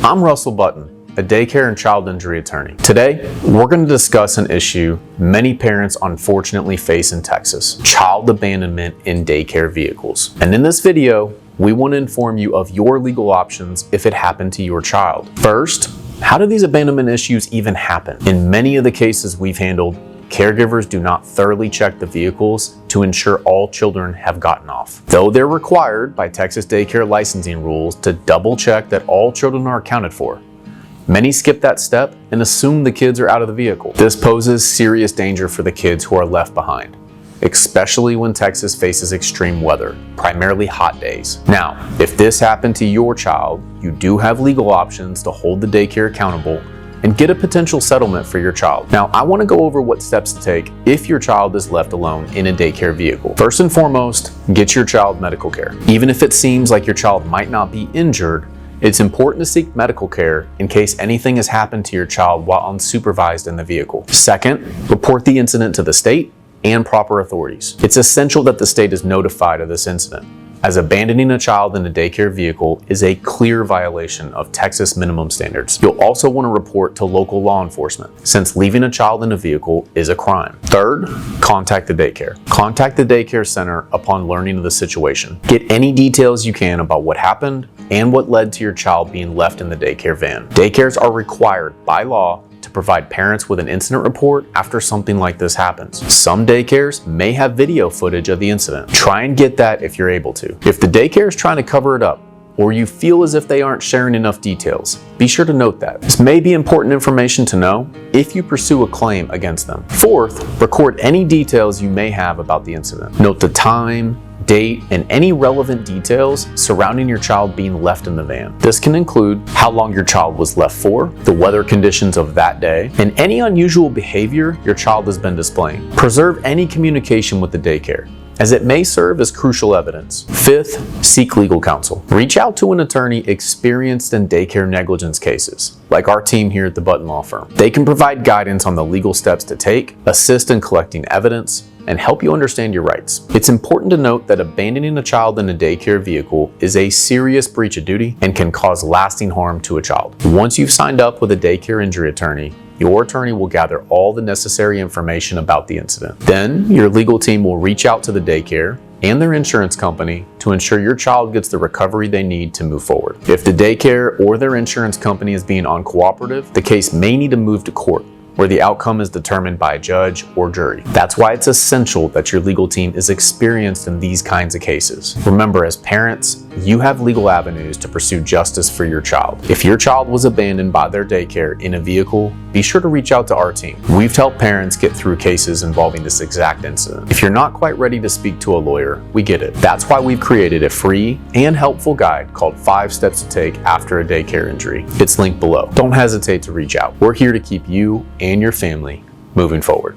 I'm Russell Button, a daycare and child injury attorney. Today, we're going to discuss an issue many parents unfortunately face in Texas: child abandonment in daycare vehicles. And in this video, we want to inform you of your legal options if it happened to your child. First, how do these abandonment issues even happen? In many of the cases we've handled, caregivers do not thoroughly check the vehicles to ensure all children have gotten off. Though they're required by Texas daycare licensing rules to double check that all children are accounted for, many skip that step and assume the kids are out of the vehicle. This poses serious danger for the kids who are left behind, especially when Texas faces extreme weather, primarily hot days. Now, if this happened to your child, you do have legal options to hold the daycare accountable and get a potential settlement for your child. Now, I want to go over what steps to take if your child is left alone in a daycare vehicle. First and foremost, get your child medical care. Even if it seems like your child might not be injured, it's important to seek medical care in case anything has happened to your child while unsupervised in the vehicle. Second, report the incident to the state and proper authorities. It's essential that the state is notified of this incident, as abandoning a child in a daycare vehicle is a clear violation of Texas minimum standards. You'll also want to report to local law enforcement, since leaving a child in a vehicle is a crime. Third, contact the daycare. Contact the daycare center upon learning of the situation. Get any details you can about what happened and what led to your child being left in the daycare van. Daycares are required by law to provide parents with an incident report after something like this happens. Some daycares may have video footage of the incident. Try and get that if you're able to. If the daycare is trying to cover it up, or you feel as if they aren't sharing enough details, be sure to note that. This may be important information to know if you pursue a claim against them. Fourth, record any details you may have about the incident. Note the time, date, and any relevant details surrounding your child being left in the van. This can include how long your child was left for, the weather conditions of that day, and any unusual behavior your child has been displaying. Preserve any communication with the daycare, as it may serve as crucial evidence. Fifth, seek legal counsel. Reach out to an attorney experienced in daycare negligence cases, like our team here at the Button Law Firm. They can provide guidance on the legal steps to take, assist in collecting evidence, and help you understand your rights. It's important to note that abandoning a child in a daycare vehicle is a serious breach of duty and can cause lasting harm to a child. Once you've signed up with a daycare injury attorney, your attorney will gather all the necessary information about the incident. Then, your legal team will reach out to the daycare and their insurance company to ensure your child gets the recovery they need to move forward. If the daycare or their insurance company is being uncooperative, the case may need to move to court, where the outcome is determined by a judge or jury. That's why it's essential that your legal team is experienced in these kinds of cases. Remember, as parents, you have legal avenues to pursue justice for your child. If your child was abandoned by their daycare in a vehicle, be sure to reach out to our team. We've helped parents get through cases involving this exact incident. If you're not quite ready to speak to a lawyer, we get it. That's why we've created a free and helpful guide called 5 Steps to Take After a Daycare Injury. It's linked below. Don't hesitate to reach out. We're here to keep you and your family moving forward.